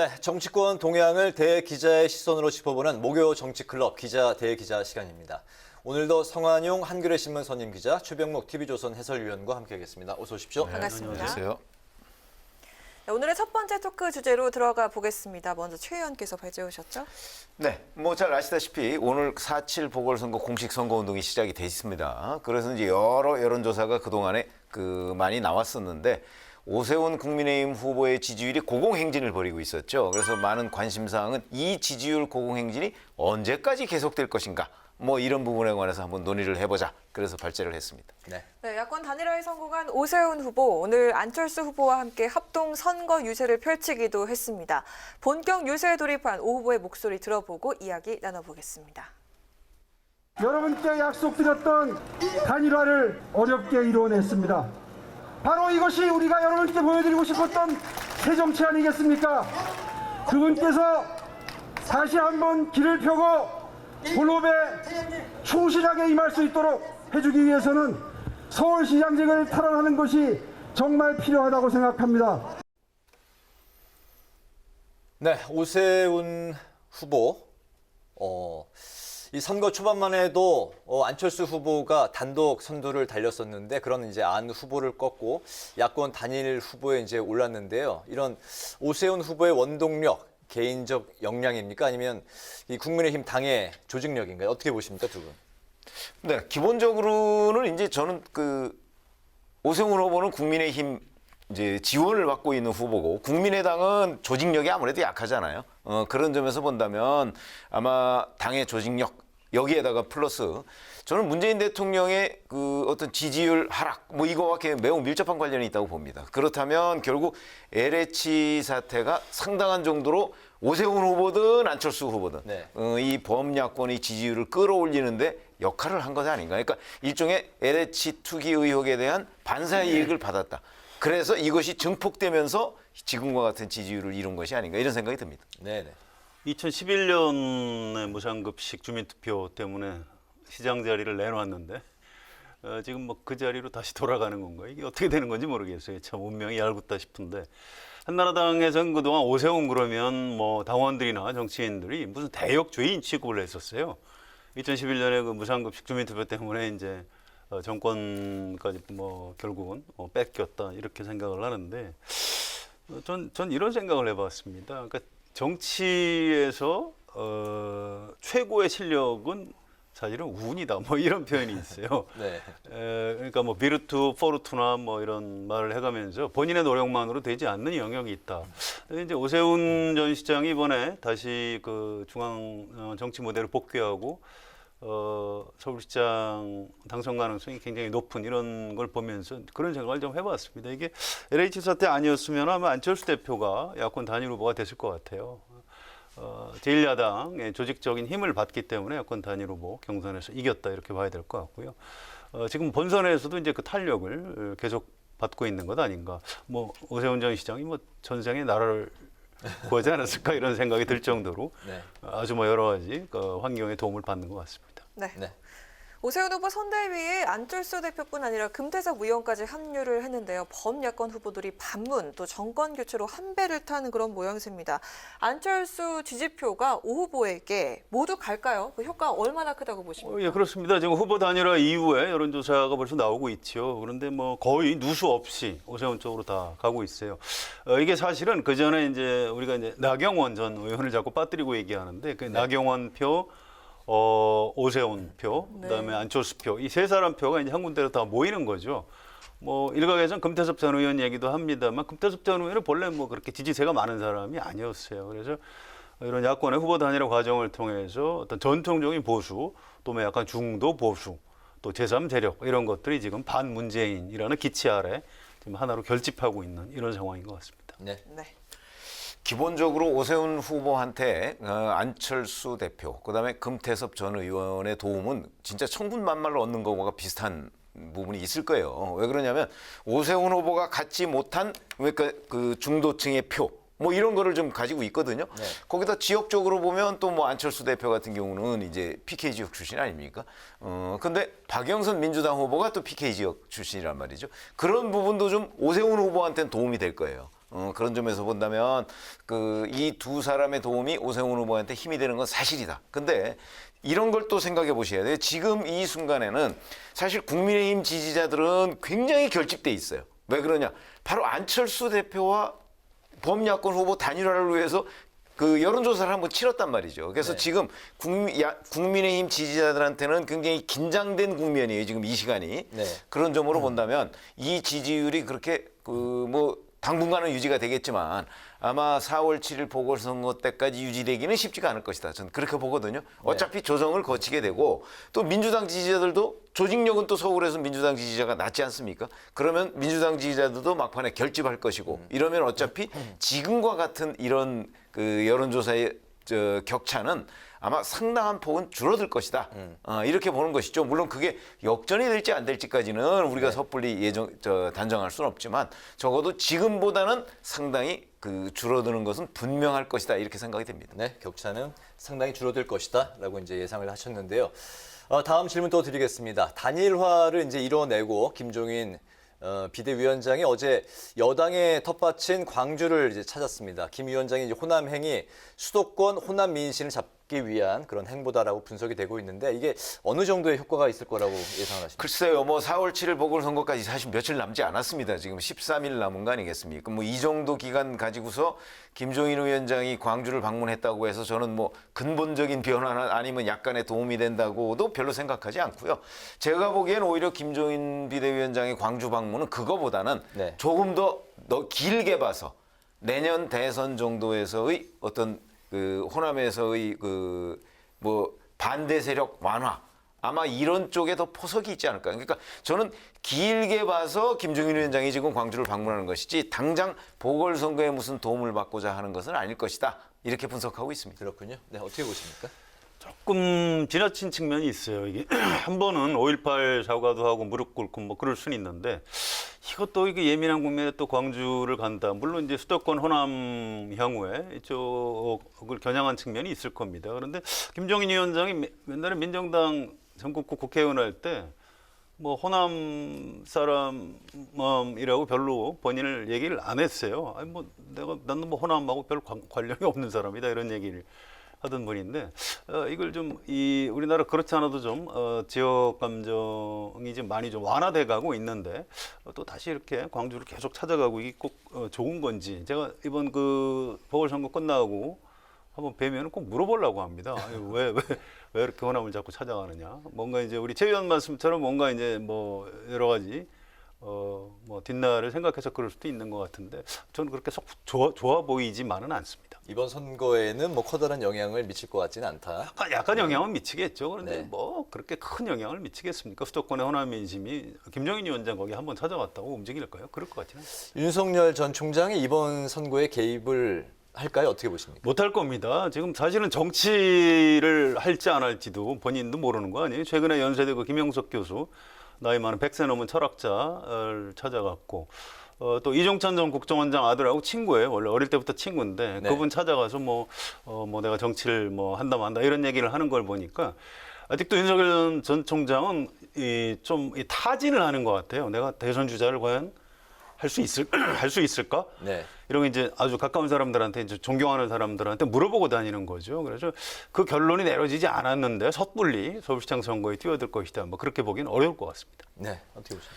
네, 정치권 동향을 대기자의 시선으로 짚어보는 목요 정치클럽 기자 대기자 시간입니다. 오늘도 성한용 한겨레 신문 선임 기자, 최병목 TV조선 해설위원과 함께하겠습니다. 어서 오십시오. 네, 반갑습니다. 안녕하세요. 네, 오늘의 첫 번째 토크 주제로 들어가 보겠습니다. 먼저 최 의원께서 발제해 오셨죠? 네, 뭐 잘 아시다시피 오늘 4.7 보궐선거 공식 선거운동이 시작이 돼 있습니다. 그래서 이제 여러 여론조사가 그동안에 많이 나왔었는데 오세훈 국민의힘 후보의 지지율이 고공행진을 벌이고 있었죠. 그래서 많은 관심사항은 이 지지율 고공행진이 언제까지 계속될 것인가, 뭐 이런 부분에 관해서 한번 논의를 해보자. 그래서 발제를 했습니다. 네. 네, 야권 단일화에 성공한 오세훈 후보, 오늘 안철수 후보와 함께 합동 선거 유세를 펼치기도 했습니다. 본격 유세에 돌입한 오 후보의 목소리 들어보고 이야기 나눠보겠습니다. 여러분께 약속드렸던 단일화를 어렵게 이루어냈습니다. 바로 이것이 우리가 여러분께 보여드리고 싶었던 새 정치 아니겠습니까? 그분께서 다시 한번 길을 펴고 본업에 충실하게 임할 수 있도록 해주기 위해서는 서울시장직을 탈환하는 것이 정말 필요하다고 생각합니다. 네, 오세훈 후보. 이 선거 초반만 해도 안철수 후보가 단독 선두를 달렸었는데 그런 이제 안 후보를 꺾고 야권 단일 후보에 이제 올랐는데요. 이런 오세훈 후보의 원동력, 개인적 역량입니까? 아니면 이 국민의힘 당의 조직력인가요? 어떻게 보십니까, 두 분? 네, 기본적으로는 이제 저는 오세훈 후보는 국민의힘 이제 지원을 받고 있는 후보고 국민의당은 조직력이 아무래도 약하잖아요. 그런 점에서 본다면 아마 당의 조직력 여기에다가 플러스 저는 문재인 대통령의 어떤 지지율 하락 뭐 이거와 매우 밀접한 관련이 있다고 봅니다. 그렇다면 결국 LH 사태가 상당한 정도로 오세훈 후보든 안철수 후보든 네. 이 범야권의 지지율을 끌어올리는데 역할을 한 것 아닌가. 그러니까 일종의 LH 투기 의혹에 대한 반사 이익을 받았다. 그래서 이것이 증폭되면서 지금과 같은 지지율을 이룬 것이 아닌가 이런 생각이 듭니다. 네, 네. 2011년에 무상급식 주민투표 때문에 시장 자리를 내놨는데 지금 뭐 그 자리로 다시 돌아가는 건가요? 이게 어떻게 되는 건지 모르겠어요. 참 운명이 얄궂다 싶은데 한나라당에서는 그동안 오세훈 그러면 뭐 당원들이나 정치인들이 무슨 대역 죄인 취급을 했었어요. 2011년에 그 무상급식 주민투표 때문에 이제 정권까지 뭐 결국은 뺏겼다 이렇게 생각을 하는데 전 이런 생각을 해봤습니다. 그러니까 정치에서 최고의 실력은 사실은 운이다 뭐 이런 표현이 있어요. 네. 그러니까 뭐 비르투, 포르투나 뭐 이런 말을 해가면서 본인의 노력만으로 되지 않는 영역이 있다. 이제 오세훈 전 시장이 이번에 다시 그 중앙 정치 무대로 복귀하고 서울시장 당선 가능성이 굉장히 높은 이런 걸 보면서 그런 생각을 좀 해봤습니다. 이게 LH 사태 아니었으면 아마 안철수 대표가 야권 단일 후보가 됐을 것 같아요. 제1야당의 조직적인 힘을 받기 때문에 야권 단일 후보 경선에서 이겼다 이렇게 봐야 될 것 같고요. 지금 본선에서도 이제 그 탄력을 계속 받고 있는 것 아닌가. 뭐 오세훈 전 시장이 뭐 전생에 나라를 구하지 않았을까 이런 생각이 들 정도로 네. 아주 뭐 여러 가지 환경에 도움을 받는 것 같습니다. 네. 네. 오세훈 후보 선대위에 안철수 대표뿐 아니라 금태섭 의원까지 합류를 했는데요. 범야권 후보들이 반문 또 정권 교체로 한 배를 타는 그런 모양새입니다. 안철수 지지표가 오 후보에게 모두 갈까요? 그 효과 얼마나 크다고 보십니까? 예, 그렇습니다. 지금 후보 단일화 이후에 여론조사가 벌써 나오고 있죠. 그런데 뭐 거의 누수 없이 오세훈 쪽으로 다 가고 있어요. 이게 사실은 그 전에 이제 우리가 이제 나경원 전 의원을 자꾸 빠뜨리고 얘기하는데 그 나경원 표, 오세훈 표, 그다음에 안철수 표, 이 세 사람 표가 이제 한 군데로 다 모이는 거죠. 뭐 일각에서는 금태섭 전 의원 얘기도 합니다만 금태섭 전 의원은 본래 뭐 그렇게 지지세가 많은 사람이 아니었어요. 그래서 이런 야권의 후보 단일화 과정을 통해서 어떤 전통적인 보수, 또 뭐 약간 중도 보수, 또 제3세력 이런 것들이 지금 반문재인이라는 기치 아래 지금 하나로 결집하고 있는 이런 상황인 것 같습니다. 네. 네. 기본적으로 오세훈 후보한테 안철수 대표, 그다음에 금태섭 전 의원의 도움은 진짜 천군만마를 얻는 것과 비슷한 부분이 있을 거예요. 왜 그러냐면 오세훈 후보가 갖지 못한 그러니까 그 중도층의 표, 뭐 이런 거를 좀 가지고 있거든요. 네. 거기다 지역적으로 보면 또 뭐 안철수 대표 같은 경우는 이제 PK 지역 출신 아닙니까? 근데 박영선 민주당 후보가 또 PK 지역 출신이란 말이죠. 그런 부분도 좀 오세훈 후보한테는 도움이 될 거예요. 그런 점에서 본다면 그 이 두 사람의 도움이 오세훈 후보한테 힘이 되는 건 사실이다. 근데 이런 걸 또 생각해 보셔야 돼요. 지금 이 순간에는 사실 국민의힘 지지자들은 굉장히 결집돼 있어요. 왜 그러냐? 바로 안철수 대표와 범야권 후보 단일화를 위해서 그 여론조사를 한번 치렀단 말이죠. 그래서 네. 지금 국민의힘 지지자들한테는 굉장히 긴장된 국면이에요. 지금 이 시간이. 네. 그런 점으로 본다면 이 지지율이 그렇게 그 뭐 당분간은 유지가 되겠지만 아마 4월 7일 보궐선거 때까지 유지되기는 쉽지가 않을 것이다. 저는 그렇게 보거든요. 어차피 조정을 거치게 되고 또 민주당 지지자들도 조직력은 또 서울에서 민주당 지지자가 낮지 않습니까? 그러면 민주당 지지자들도 막판에 결집할 것이고 이러면 어차피 지금과 같은 이런 그 여론조사의 격차는 아마 상당한 폭은 줄어들 것이다. 이렇게 보는 것이죠. 물론 그게 역전이 될지 안 될지까지는 우리가 섣불리 단정할 수는 없지만 적어도 지금보다는 상당히 그 줄어드는 것은 분명할 것이다. 이렇게 생각이 됩니다. 네, 격차는 상당히 줄어들 것이다라고 이제 예상을 하셨는데요. 다음 질문 또 드리겠습니다. 단일화를 이제 이뤄내고 김종인 비대위원장이 어제 여당의 텃밭인 광주를 이제 찾았습니다. 김 위원장이 이제 호남행이 수도권 호남 민심을 잡기 위한 그런 행보다라고 분석이 되고 있는데 이게 어느 정도의 효과가 있을 거라고 예상을 하십니까? 글쎄요, 뭐 4월 7일 보궐선거까지 사실 며칠 남지 않았습니다. 지금 13일 남은 거 아니겠습니까? 뭐 이 정도 기간 가지고서 김종인 위원장이 광주를 방문했다고 해서 저는 뭐 근본적인 변화나 아니면 약간의 도움이 된다고도 별로 생각하지 않고요. 제가 보기엔 오히려 김종인 비대위원장의 광주 방문은 그거보다는 네. 조금 더 길게 봐서 내년 대선 정도에서의 어떤 그 호남에서의 그 뭐 반대 세력 완화 아마 이런 쪽에 더 포석이 있지 않을까. 그러니까 저는 길게 봐서 김종인 위원장이 지금 광주를 방문하는 것이지 당장 보궐선거에 무슨 도움을 받고자 하는 것은 아닐 것이다. 이렇게 분석하고 있습니다. 그렇군요. 네, 어떻게 보십니까? 조금 지나친 측면이 있어요. 이게 한 번은 5.18 사과도 하고 무릎 꿇고 뭐 그럴 수는 있는데 이것도 이게 예민한 국면에 또 광주를 간다. 물론 이제 수도권 호남 향후에 이쪽을 겨냥한 측면이 있을 겁니다. 그런데 김종인 위원장이 옛날에 민정당 전국구 국회의원 할 때 뭐 호남 사람이라고 별로 본인을 얘기를 안 했어요. 아니 뭐 나는 뭐 호남하고 별 관련이 없는 사람이다 이런 얘기를 하던 분인데 이걸 좀 우리나라 그렇지 않아도 좀 지역 감정이 좀 많이 좀 완화돼 가고 있는데 또 다시 이렇게 광주를 계속 찾아가고 이게 꼭 좋은 건지 제가 이번 그 보궐선거 끝나고 한번 뵈면 꼭 물어보려고 합니다. 왜 이렇게 호남을 자꾸 찾아가느냐? 뭔가 이제 우리 최 의원 말씀처럼 뭔가 이제 뭐 여러 가지 뭐 뒷날을 생각해서 그럴 수도 있는 것 같은데 저는 그렇게 속 좋아 보이지만은 않습니다. 이번 선거에는 뭐 커다란 영향을 미칠 것 같지는 않다. 약간 영향은 미치겠죠. 그런데 네. 뭐 그렇게 큰 영향을 미치겠습니까? 수도권의 호남 민심이 김종인 위원장 거기 한번 찾아갔다고 움직일까요? 그럴 것 같지는 않습니다. 윤석열 전 총장이 이번 선거에 개입을 할까요? 어떻게 보십니까? 못할 겁니다. 지금 사실은 정치를 할지 안 할지도 본인도 모르는 거 아니에요? 최근에 연세대 그 김영석 교수 나이 많은 100세 넘은 철학자를 찾아갔고 또 이종찬 전 국정원장 아들하고 친구예요. 원래 어릴 때부터 친구인데 네. 그분 찾아가서 뭐 내가 정치를 뭐 한다 만다 이런 얘기를 하는 걸 보니까 아직도 윤석열 전 총장은 좀 타진을 하는 것 같아요. 내가 대선 주자를 과연 할 수 있을까? 네. 이런 게 이제 아주 가까운 사람들한테 이제 존경하는 사람들한테 물어보고 다니는 거죠. 그래서 그 결론이 내려지지 않았는데 섣불리 서울시장 선거에 뛰어들 것이다. 뭐 그렇게 보기는 어려울 것 같습니다. 네, 어떻게 보십니까?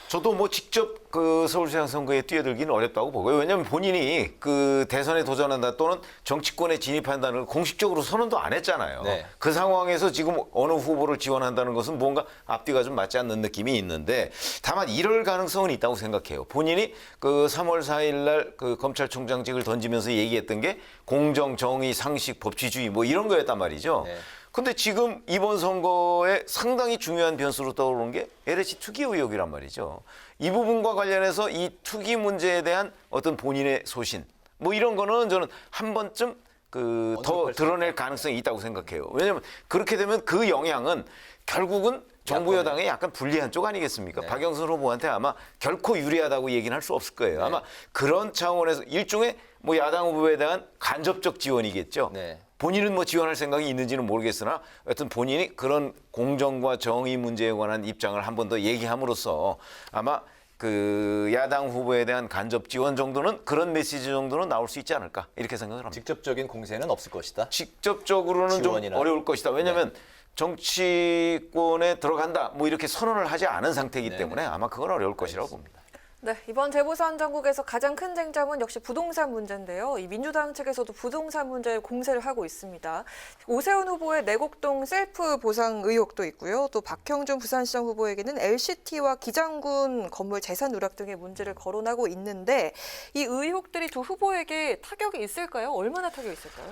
저도 뭐 직접 그 서울시장 선거에 뛰어들기는 어렵다고 보고요. 왜냐하면 본인이 그 대선에 도전한다 또는 정치권에 진입한다는 걸 공식적으로 선언도 안 했잖아요. 네. 그 상황에서 지금 어느 후보를 지원한다는 것은 뭔가 앞뒤가 좀 맞지 않는 느낌이 있는데 다만 이럴 가능성은 있다고 생각해요. 본인이 그 3월 4일 날 그 검찰총장직을 던지면서 얘기했던 게 공정, 정의, 상식, 법치주의 뭐 이런 거였단 말이죠. 네. 근데 지금 이번 선거에 상당히 중요한 변수로 떠오르는 게 LH 투기 의혹이란 말이죠. 이 부분과 관련해서 이 투기 문제에 대한 어떤 본인의 소신, 뭐 이런 거는 저는 한 번쯤 그 더 드러낼 가능성이 있다고 생각해요. 왜냐하면 그렇게 되면 그 영향은 결국은 정부 여당에 약간 불리한 쪽 아니겠습니까? 네. 박영선 후보한테 아마 결코 유리하다고 얘기는 할 수 없을 거예요. 네. 아마 그런 차원에서 일종의 뭐 야당 후보에 대한 간접적 지원이겠죠. 네. 본인은 뭐 지원할 생각이 있는지는 모르겠으나 여튼 본인이 그런 공정과 정의 문제에 관한 입장을 한 번 더 얘기함으로써 아마 그 야당 후보에 대한 간접 지원 정도는 그런 메시지 정도는 나올 수 있지 않을까 이렇게 생각을 합니다. 직접적인 공세는 없을 것이다. 직접적으로는 좀 지원이나. 어려울 것이다. 왜냐하면 정치권에 들어간다 뭐 이렇게 선언을 하지 않은 상태이기 네. 때문에 아마 그건 어려울 것이라고 봅니다. 네, 이번 재보선 전국에서 가장 큰 쟁점은 역시 부동산 문제인데요. 이 민주당 측에서도 부동산 문제에 공세를 하고 있습니다. 오세훈 후보의 내곡동 셀프 보상 의혹도 있고요. 또 박형준 부산시장 후보에게는 LCT와 기장군 건물 재산 누락 등의 문제를 거론하고 있는데 이 의혹들이 두 후보에게 타격이 있을까요? 얼마나 타격이 있을까요?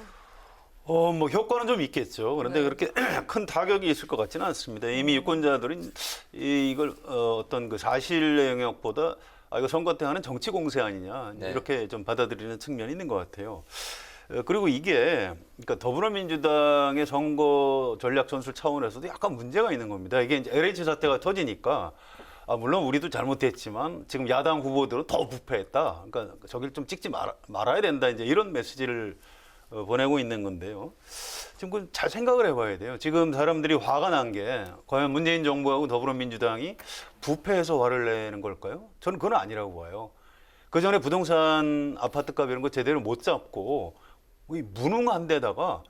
뭐 효과는 좀 있겠죠. 그런데 네. 그렇게 큰 타격이 있을 것 같지는 않습니다. 이미 유권자들은 이걸 어떤 그 사실의 영역보다 이거 선거 때 하는 정치 공세 아니냐 네. 이렇게 좀 받아들이는 측면이 있는 것 같아요. 그리고 이게 그러니까 더불어민주당의 선거 전략 전술 차원에서도 약간 문제가 있는 겁니다. 이게 이제 LH 사태가 터지니까 물론 우리도 잘못했지만 지금 야당 후보들은 더 부패했다. 그러니까 저길 좀 찍지 말아야 된다. 이제 이런 메시지를 보내고 있는 건데요. 지금 잘 생각을 해봐야 돼요. 지금 사람들이 화가 난 게 과연 문재인 정부하고 더불어민주당이 부패해서 화를 내는 걸까요? 저는 그건 아니라고 봐요. 그 전에 부동산 아파트값 이런 거 제대로 못 잡고 이 무능한 데다가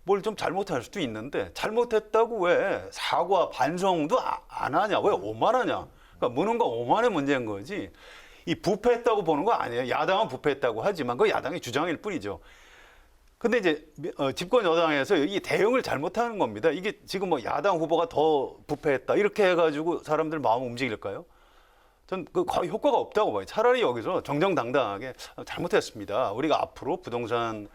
뭘 좀 잘못할 수도 있는데 잘못했다고 왜 사과 반성도 안 하냐? 왜 오만하냐? 그러니까 무능과 오만의 문제인 거지. 이 부패했다고 보는 거 아니에요. 야당은 부패했다고 하지만 그 야당의 주장일 뿐이죠. 근데 이제 집권 여당에서 이 대응을 잘못하는 겁니다. 이게 지금 뭐 야당 후보가 더 부패했다 이렇게 해가지고 사람들 마음 움직일까요? 전 그 거의 효과가 없다고 봐요. 차라리 여기서 정정당당하게 잘못했습니다. 우리가 앞으로 부동산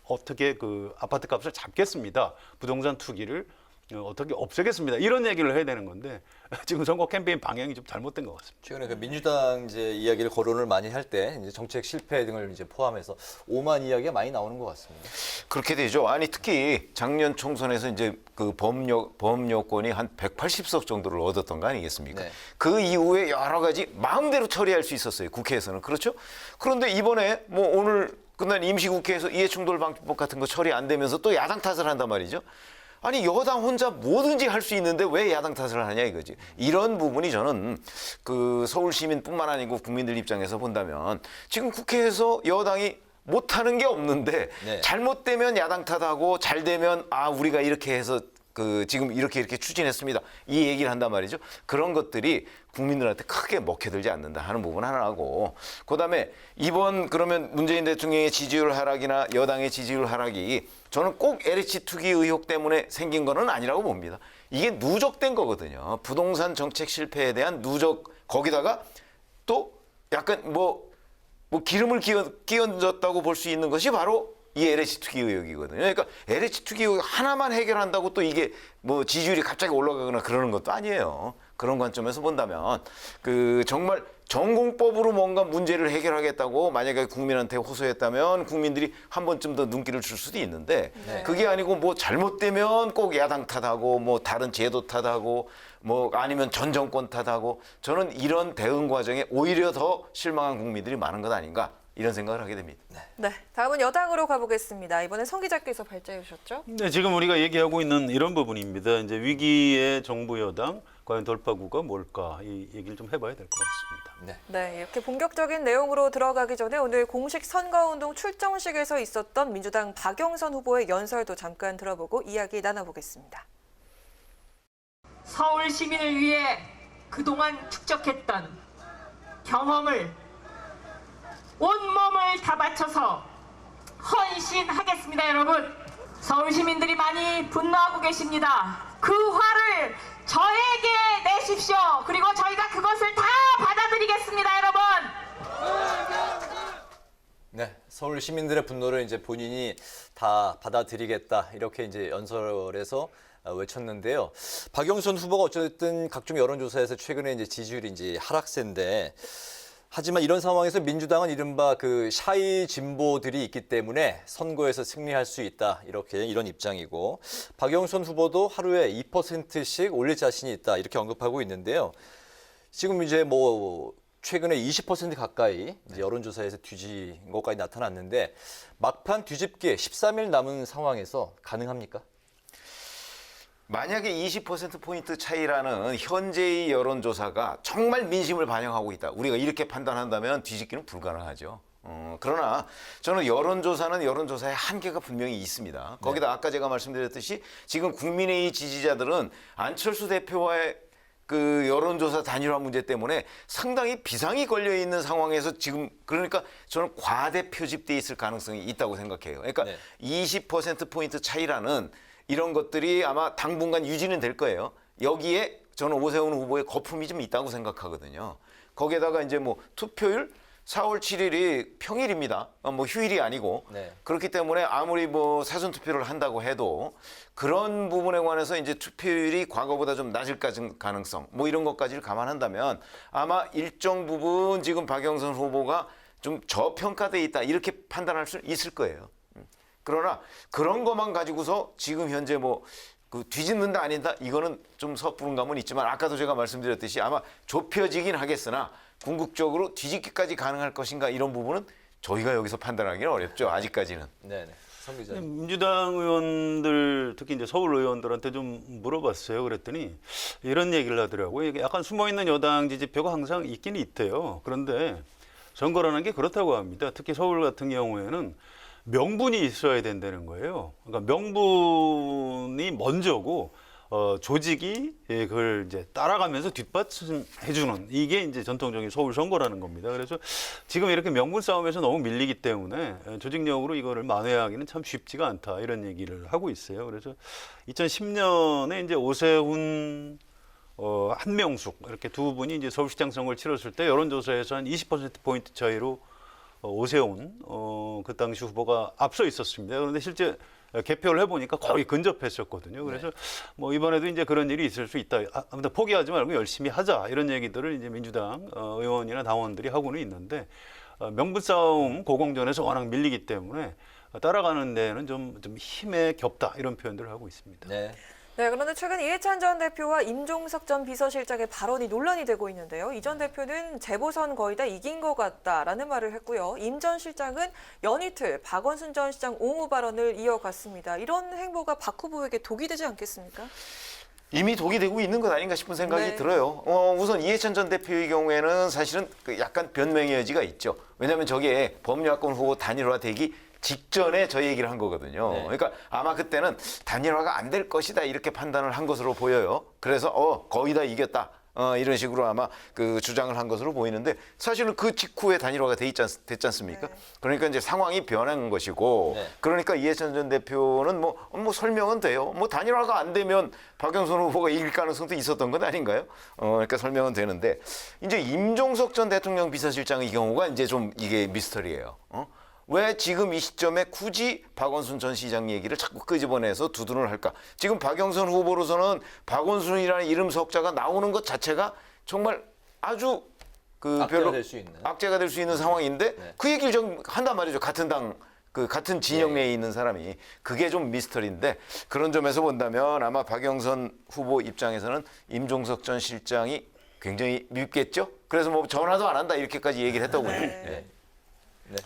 어떻게 그 아파트 값을 잡겠습니다. 부동산 투기를 어떻게 없애겠습니다. 이런 얘기를 해야 되는 건데 지금 선거 캠페인 방향이 좀 잘못된 것 같습니다. 최근에 그 민주당 이제 이야기를 거론을 많이 할 때 이제 정책 실패 등을 이제 포함해서 오만 이야기가 많이 나오는 것 같습니다. 그렇게 되죠. 아니 특히 작년 총선에서 이제 그 범여권이 한 180석 정도를 얻었던 거 아니겠습니까? 네. 그 이후에 여러 가지 마음대로 처리할 수 있었어요. 국회에서는. 그렇죠? 그런데 이번에 뭐 오늘 끝난 임시국회에서 이해충돌방지법 같은 거 처리 안 되면서 또 야당 탓을 한단 말이죠. 아니 여당 혼자 뭐든지 할 수 있는데 왜 야당 탓을 하냐 이거지. 이런 부분이 저는 그 서울 시민뿐만 아니고 국민들 입장에서 본다면 지금 국회에서 여당이 못하는 게 없는데 네. 잘못되면 야당 탓하고 잘 되면 우리가 이렇게 해서 그 지금 이렇게 추진했습니다. 이 얘기를 한단 말이죠. 그런 것들이 국민들한테 크게 먹혀들지 않는다 하는 부분 하나하고 그다음에 이번 그러면 문재인 대통령의 지지율 하락이나 여당의 지지율 하락이 저는 꼭 LH 투기 의혹 때문에 생긴 거는 아니라고 봅니다. 이게 누적된 거거든요. 부동산 정책 실패에 대한 누적 거기다가 또 약간 뭐 기름을 끼얹었다고 볼 수 있는 것이 바로 이 LH 투기 의혹이거든요. 그러니까 LH 투기 의혹 하나만 해결한다고 또 이게 뭐 지지율이 갑자기 올라가거나 그러는 것도 아니에요. 그런 관점에서 본다면 그 정말 전공법으로 뭔가 문제를 해결하겠다고 만약에 국민한테 호소했다면 국민들이 한 번쯤 더 눈길을 줄 수도 있는데 네. 그게 아니고 뭐 잘못되면 꼭 야당 탓하고 뭐 다른 제도 탓하고 뭐 아니면 전 정권 탓하고 저는 이런 대응 과정에 오히려 더 실망한 국민들이 많은 것 아닌가 이런 생각을 하게 됩니다. 네, 다음은 여당으로 가보겠습니다. 이번에 성 기자께서 발제해 주셨죠? 네, 지금 우리가 얘기하고 있는 이런 부분입니다. 이제 위기의 정부 여당 과연 돌파구가 뭘까 이 얘기를 좀 해봐야 될 것 같습니다. 네, 이렇게 본격적인 내용으로 들어가기 전에 오늘 공식 선거운동 출정식에서 있었던 민주당 박영선 후보의 연설도 잠깐 들어보고 이야기 나눠보겠습니다. 서울 시민을 위해 그동안 축적했던 경험을 온몸을 다 바쳐서 헌신하겠습니다, 여러분. 서울 시민들이 많이 분노하고 계십니다. 그 화를 저에게 내십시오. 그리고 저희가 그것을 다 받아들이겠습니다, 여러분. 네, 서울 시민들의 분노를 이제 본인이 다 받아들이겠다 이렇게 이제 연설에서 외쳤는데요. 박영선 후보가 어쨌든 각종 여론조사에서 최근에 이제 지지율이 이제 하락세인데. 하지만 이런 상황에서 민주당은 이른바 그 샤이 진보들이 있기 때문에 선거에서 승리할 수 있다. 이런 입장이고 박영선 후보도 하루에 2%씩 올릴 자신이 있다. 이렇게 언급하고 있는데요. 지금 이제 뭐 최근에 20% 가까이 이제 여론조사에서 뒤진 것까지 나타났는데 네. '막판 뒤집기 13일 남은 상황에서 가능합니까? 만약에 20%포인트 차이라는 현재의 여론조사가 정말 민심을 반영하고 있다. 우리가 이렇게 판단한다면 뒤집기는 불가능하죠. 그러나 저는 여론조사는 여론조사의 한계가 분명히 있습니다. 거기다 아까 제가 말씀드렸듯이 지금 국민의힘 지지자들은 안철수 대표와의 그 여론조사 단일화 문제 때문에 상당히 비상이 걸려 있는 상황에서 지금 그러니까 저는 과대 표집돼 있을 가능성이 있다고 생각해요. 그러니까 네. 20%포인트 차이라는 이런 것들이 아마 당분간 유지는 될 거예요. 여기에 저는 오세훈 후보의 거품이 좀 있다고 생각하거든요. 거기에다가 이제 뭐 투표율 4월 7일이 평일입니다. 뭐 휴일이 아니고. 네. 그렇기 때문에 아무리 뭐 사전 투표를 한다고 해도 그런 부분에 관해서 이제 투표율이 과거보다 좀 낮을 가능성 뭐 이런 것까지를 감안한다면 아마 일정 부분 지금 박영선 후보가 좀 저평가돼 있다 이렇게 판단할 수 있을 거예요. 그러나 그런 것만 가지고서 지금 현재 뭐 그 뒤집는다 아닌다 이거는 좀 섣부른 감은 있지만 아까도 제가 말씀드렸듯이 아마 좁혀지긴 하겠으나 궁극적으로 뒤집기까지 가능할 것인가 이런 부분은 저희가 여기서 판단하기는 어렵죠. 아직까지는. 네네. 성 기자님. 민주당 의원들 특히 이제 서울 의원들한테 좀 물어봤어요. 그랬더니 이런 얘기를 하더라고요. 이게 약간 숨어 있는 여당 지지표가 항상 있긴 있대요. 그런데 선거라는 게 그렇다고 합니다. 특히 서울 같은 경우에는 명분이 있어야 된다는 거예요. 그러니까 명분이 먼저고 조직이 그걸 이제 따라가면서 뒷받침해주는 이게 이제 전통적인 서울 선거라는 겁니다. 그래서 지금 이렇게 명분 싸움에서 너무 밀리기 때문에 조직력으로 이거를 만회하기는 참 쉽지가 않다 이런 얘기를 하고 있어요. 그래서 2010년에 이제 오세훈 한명숙 이렇게 두 분이 이제 서울시장 선거를 치렀을 때 여론조사에서 한 20%포인트 차이로 오세훈 그 당시 후보가 앞서 있었습니다. 그런데 실제 개표를 해보니까 거의 근접했었거든요. 그래서 뭐 이번에도 이제 그런 일이 있을 수 있다. 아무튼 포기하지 말고 열심히 하자 이런 얘기들을 이제 민주당 의원이나 당원들이 하고는 있는데 명분 싸움 고공전에서 워낙 밀리기 때문에 따라가는 데는 좀 힘에 겹다 이런 표현들을 하고 있습니다. 네. 네, 그런데 최근 이해찬 전 대표와 임종석 전 비서실장의 발언이 논란이 되고 있는데요. 이 전 대표는 재보선 거의 다 이긴 것 같다라는 말을 했고요. 임 전 실장은 연이틀 박원순 전 시장 옹호 발언을 이어갔습니다. 이런 행보가 박 후보에게 독이 되지 않겠습니까? 이미 독이 되고 있는 것 아닌가 싶은 생각이 네. 들어요. 우선 이해찬 전 대표의 경우에는 사실은 그 약간 변명의 여지가 있죠. 왜냐하면 저게 법률야권 후보 단일화되기 직전에 저 얘기를 한 거거든요. 네. 그러니까 아마 그때는 단일화가 안 될 것이다 이렇게 판단을 한 것으로 보여요. 그래서 거의 다 이겼다. 이런 식으로 아마 그 주장을 한 것으로 보이는데 사실은 그 직후에 단일화가 됐지 않습니까? 네. 그러니까 이제 상황이 변한 것이고 네. 그러니까 이해찬 전 대표는 뭐 설명은 돼요. 뭐 단일화가 안 되면 박영선 후보가 이길 가능성도 있었던 것 아닌가요? 그러니까 설명은 되는데 이제 임종석 전 대통령 비서실장의 경우가 이제 좀 이게 미스터리예요. 왜 지금 이 시점에 굳이 박원순 전 시장 얘기를 자꾸 끄집어내서 두둔을 할까? 지금 박영선 후보로서는 박원순이라는 이름 석자가 나오는 것 자체가 정말 아주 그 악재가 별로 될 수 있는. 악재가 될 수 있는 상황인데 네. 그 얘기를 좀 한단 말이죠. 같은 당, 그 같은 진영 내에 있는 사람이 그게 좀 미스터리인데 그런 점에서 본다면 아마 박영선 후보 입장에서는 임종석 전 실장이 굉장히 밉겠죠. 그래서 뭐 전화도 안 한다 이렇게까지 얘기를 했더군요. 네. 네.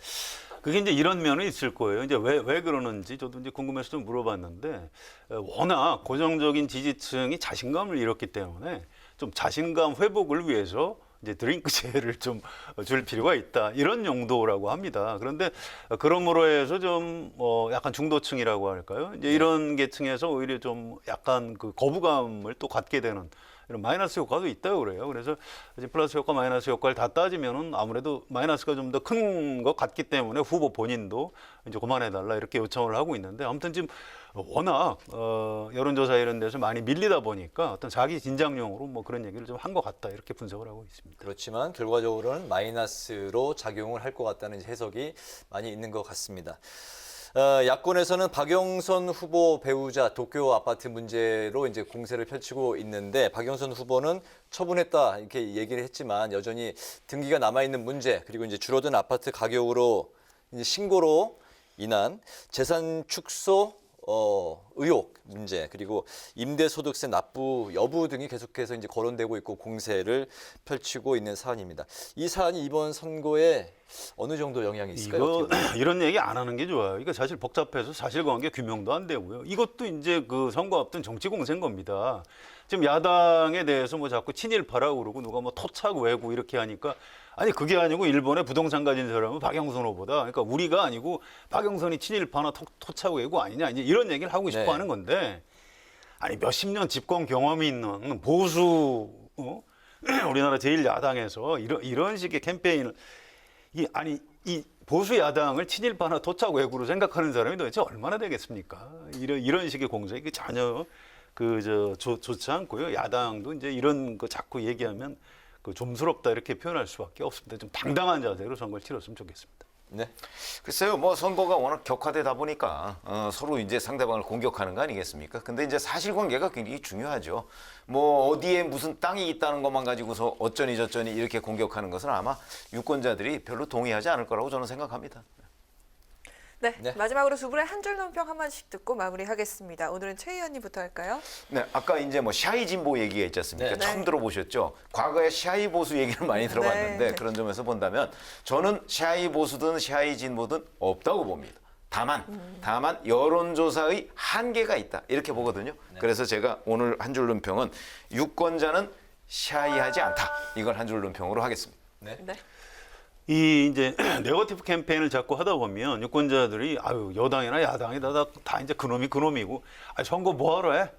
그게 이제 이런 면이 있을 거예요. 이제 왜 그러는지 저도 이제 궁금해서 좀 물어봤는데 워낙 고정적인 지지층이 자신감을 잃었기 때문에 좀 자신감 회복을 위해서 이제 드링크제를 좀 줄 필요가 있다 이런 용도라고 합니다. 그런데 그러므로 해서 좀 약간 중도층이라고 할까요? 이제 이런 계층에서 오히려 좀 약간 그 거부감을 또 갖게 되는 이런 마이너스 효과도 있다고 그래요. 그래서 이제 플러스 효과, 마이너스 효과를 다 따지면은 아무래도 마이너스가 좀 더 큰 것 같기 때문에 후보 본인도 이제 그만해달라 이렇게 요청을 하고 있는데 아무튼 지금 워낙 여론조사 이런 데서 많이 밀리다 보니까 어떤 자기 진작용으로 뭐 그런 얘기를 좀 한 것 같다 이렇게 분석을 하고 있습니다. 그렇지만 결과적으로는 마이너스로 작용을 할 것 같다는 해석이 많이 있는 것 같습니다. 야권에서는 박영선 후보 배우자 도쿄 아파트 문제로 이제 공세를 펼치고 있는데 박영선 후보는 처분했다 이렇게 얘기를 했지만 여전히 등기가 남아 있는 문제 그리고 이제 줄어든 아파트 가격으로 이제 신고로 인한 재산 축소 의혹 문제 그리고 임대소득세 납부 여부 등이 계속해서 이제 거론되고 있고 공세를 펼치고 있는 사안입니다. 이 사안이 이번 선거에 어느 정도 영향이 있을까요? 이거 어떻게 보세요? 이런 얘기 안 하는 게 좋아요. 이거 사실 복잡해서 사실관계 규명도 안 되고요. 이것도 이제 그 선거 앞둔 정치 공세인 겁니다. 지금 야당에 대해서 뭐 자꾸 친일파라고 그러고 누가 뭐 토착 외구 이렇게 하니까 아니 그게 아니고 일본에 부동산 가진 사람은 박영선 후보다. 그러니까 우리가 아니고 박영선이 친일파나 토착 외구 아니냐 이제 이런 얘기를 하고 싶어 네. 하는 건데 아니 몇십 년 집권 경험이 있는 보수 우리나라 제일 야당에서 이런 식의 캠페인을 이 보수 야당을 친일파나 토착 외구로 생각하는 사람이 도대체 얼마나 되겠습니까? 이런 식의 공세 이게 전혀 좋지 않고요. 야당도 이제 이런 거 자꾸 얘기하면 그 좀스럽다 이렇게 표현할 수밖에 없습니다. 좀 당당한 자세로 선거를 치렀으면 좋겠습니다. 네. 글쎄요, 뭐 선거가 워낙 격화되다 보니까 서로 이제 상대방을 공격하는 거 아니겠습니까? 근데 이제 사실관계가 굉장히 중요하죠. 뭐 어디에 무슨 땅이 있다는 것만 가지고서 어쩌니 저쩌니 이렇게 공격하는 것은 아마 유권자들이 별로 동의하지 않을 거라고 저는 생각합니다. 네, 네. 마지막으로 두 분의 한 줄 논평 한 마디씩 듣고 마무리하겠습니다. 오늘은 최 의원님부터 할까요? 네, 아까 이제 뭐 샤이 진보 얘기가 있지 않습니까? 네. 처음 들어보셨죠? 과거에 샤이 보수 얘기를 많이 들어봤는데 네. 그런 점에서 본다면 저는 샤이 보수든 샤이 진보든 없다고 봅니다. 다만 여론조사의 한계가 있다 이렇게 보거든요. 그래서 제가 오늘 한 줄 논평은 유권자는 샤이하지 않다 이걸 한 줄 논평으로 하겠습니다. 네. 이 이제 네거티브 캠페인을 자꾸 하다 보면 유권자들이 아유 여당이나 야당이다 다 이제 그놈이고 아 선거 뭐하러 해?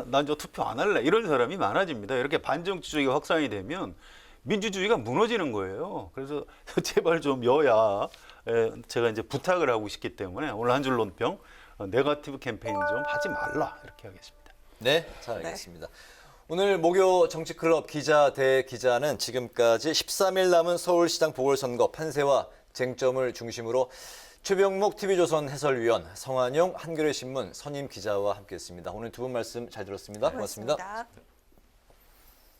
난 저 투표 안 할래 이런 사람이 많아집니다. 이렇게 반정치주의가 확산이 되면 민주주의가 무너지는 거예요. 그래서 제발 좀 여야에 제가 이제 부탁을 하고 싶기 때문에 오늘 한 줄 논평 네거티브 캠페인 좀 하지 말라 이렇게 하겠습니다. 네, 잘 알겠습니다. 오늘 목요 정치클럽 기자 대 기자는 지금까지 13일 남은 서울시장 보궐선거 판세와 쟁점을 중심으로 최병목 TV조선 해설위원, 성한용 한겨레신문 선임 기자와 함께했습니다. 오늘 두 분 말씀 잘 들었습니다. 고맙습니다. 고맙습니다.